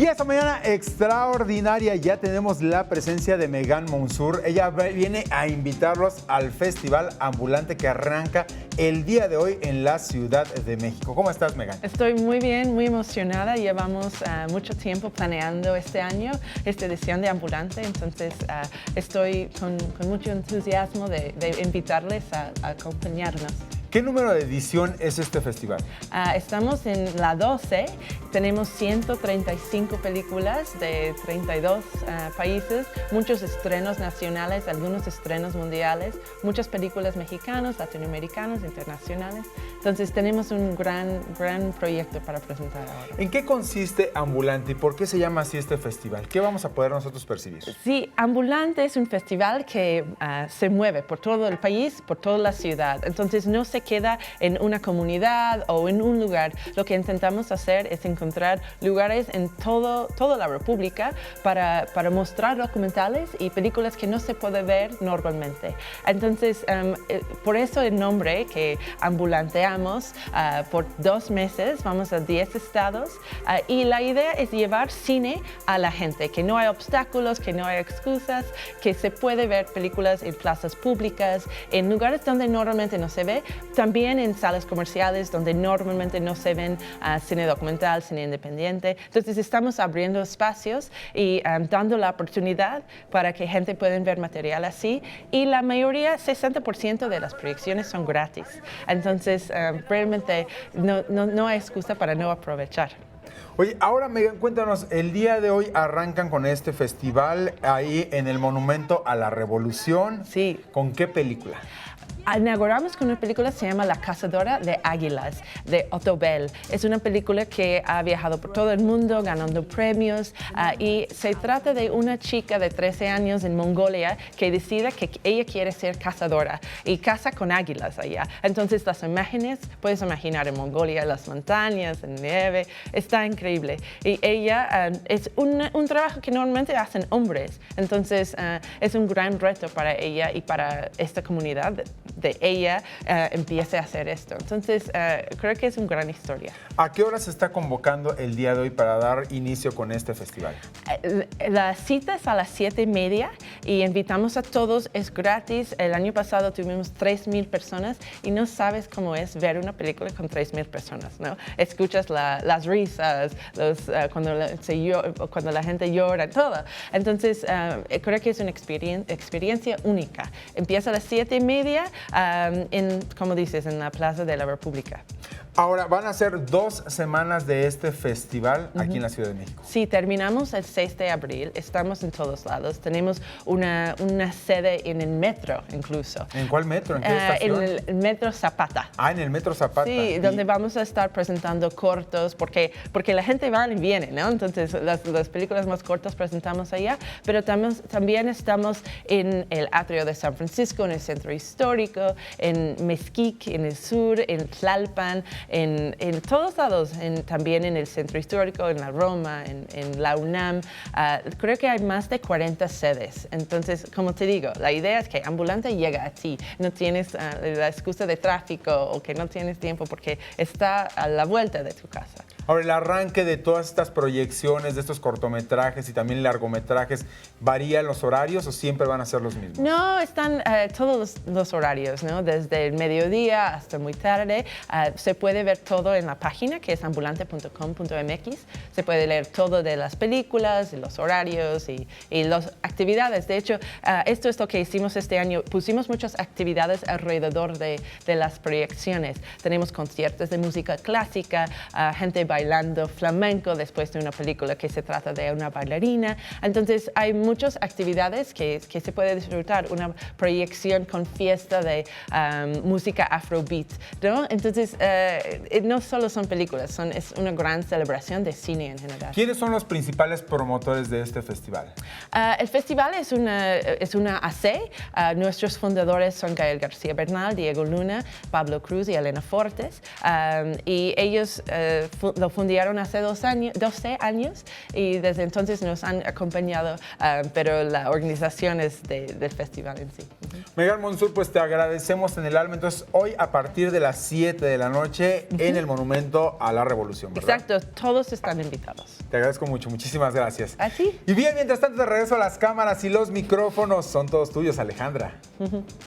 Y esta mañana extraordinaria ya tenemos la presencia de Megan Monsoor. Ella viene a invitarlos al Festival Ambulante que arranca el día de hoy en la Ciudad de México. ¿Cómo estás, Megan? Estoy muy bien, muy emocionada. Llevamos mucho tiempo planeando este año, esta edición de Ambulante. Entonces estoy con mucho entusiasmo de invitarles a acompañarnos. ¿Qué número de edición es este festival? Estamos en la 12, tenemos 135 películas de 32 países, muchos estrenos nacionales, algunos estrenos mundiales, muchas películas mexicanas, latinoamericanas, internacionales. Entonces tenemos un gran proyecto para presentar ahora. ¿En qué consiste Ambulante y por qué se llama así este festival? ¿Qué vamos a poder nosotros percibir? Sí, Ambulante es un festival que se mueve por todo el país, por toda la ciudad. Entonces no se queda en una comunidad o en un lugar. Lo que intentamos hacer es encontrar lugares en toda la República para mostrar documentales y películas que no se puede ver normalmente. Entonces, por eso el nombre que ambulanteamos, por 2 meses, vamos a 10 estados y la idea es llevar cine a la gente, que no hay obstáculos, que no hay excusas, que se puede ver películas en plazas públicas, en lugares donde normalmente no se ve, también en salas comerciales donde normalmente no se ven cine documental, cine independiente. Entonces estamos abriendo espacios y dando la oportunidad para que gente pueda ver material así y la mayoría, 60% de las proyecciones son gratis. Entonces realmente no hay excusa para no aprovechar. Oye, ahora Megan, cuéntanos, el día de hoy arrancan con este festival ahí en el Monumento a la Revolución. Sí. ¿Con qué película? Inauguramos con una película que se llama La Cazadora de Águilas, de Otto Bell. Es una película que ha viajado por todo el mundo ganando premios y se trata de una chica de 13 años en Mongolia que decide que ella quiere ser cazadora y caza con águilas allá. Entonces las imágenes, puedes imaginar en Mongolia, las montañas, en nieve, está increíble. Y ella es un trabajo que normalmente hacen hombres, entonces es un gran reto para ella y para esta comunidad de ella empiece a hacer esto. Entonces, creo que es una gran historia. ¿A qué hora se está convocando el día de hoy para dar inicio con este festival? La cita es a las 7:30 y invitamos a todos, es gratis. El año pasado tuvimos 3,000 personas y no sabes cómo es ver una película con 3,000 personas, ¿no? Escuchas las risas, cuando la gente llora, todo. Entonces, creo que es una experiencia única. Empieza a las 7:30 como dices, en la Plaza de la República. Ahora, van a ser 2 semanas de este festival aquí en la Ciudad de México. Sí, terminamos el 6 de abril, estamos en todos lados. Tenemos una sede en el metro incluso. ¿En cuál metro? ¿En qué estación? En el Metro Zapata. En el Metro Zapata. Sí, donde vamos a estar presentando cortos, porque la gente va y viene, ¿no? Entonces, las películas más cortas presentamos allá, pero también estamos en el Atrio de San Francisco, en el Centro Histórico, en Mezquic, en el sur, en Tlalpan, en todos lados, también en el Centro Histórico, en la Roma, en la UNAM. Creo que hay más de 40 sedes. Entonces, como te digo, la idea es que Ambulante llega a ti. No tienes la excusa de tráfico o que no tienes tiempo porque está a la vuelta de tu casa. Ahora, el arranque de todas estas proyecciones, de estos cortometrajes y también largometrajes, ¿varían los horarios o siempre van a ser los mismos? No, están todos los horarios, ¿no? Desde el mediodía hasta muy tarde. Se puede ver todo en la página que es ambulante.com.mx. Se puede leer todo de las películas, los horarios y las actividades. De hecho, esto es lo que hicimos este año. Pusimos muchas actividades alrededor de las proyecciones. Tenemos conciertos de música clásica, gente bailando flamenco después de una película que se trata de una bailarina. Entonces hay muchas actividades que se puede disfrutar, una proyección con fiesta de música afrobeat, ¿no? Entonces no solo son películas, es una gran celebración de cine en general. ¿Quiénes son los principales promotores de este festival? El festival es una AC. Nuestros fundadores son Gael García Bernal, Diego Luna, Pablo Cruz y Elena Fortes. Y ellos lo fundaron hace 12 años y desde entonces nos han acompañado, pero la organización es del festival en sí. Megan Monsoor, pues te agradecemos en el alma. Entonces, hoy a partir de las 7 de la noche noche en el Monumento a la Revolución, ¿verdad? Exacto, todos están invitados. Te agradezco mucho, muchísimas gracias. ¿A ti? Y bien, mientras tanto te regreso a las cámaras y los micrófonos. Son todos tuyos, Alejandra.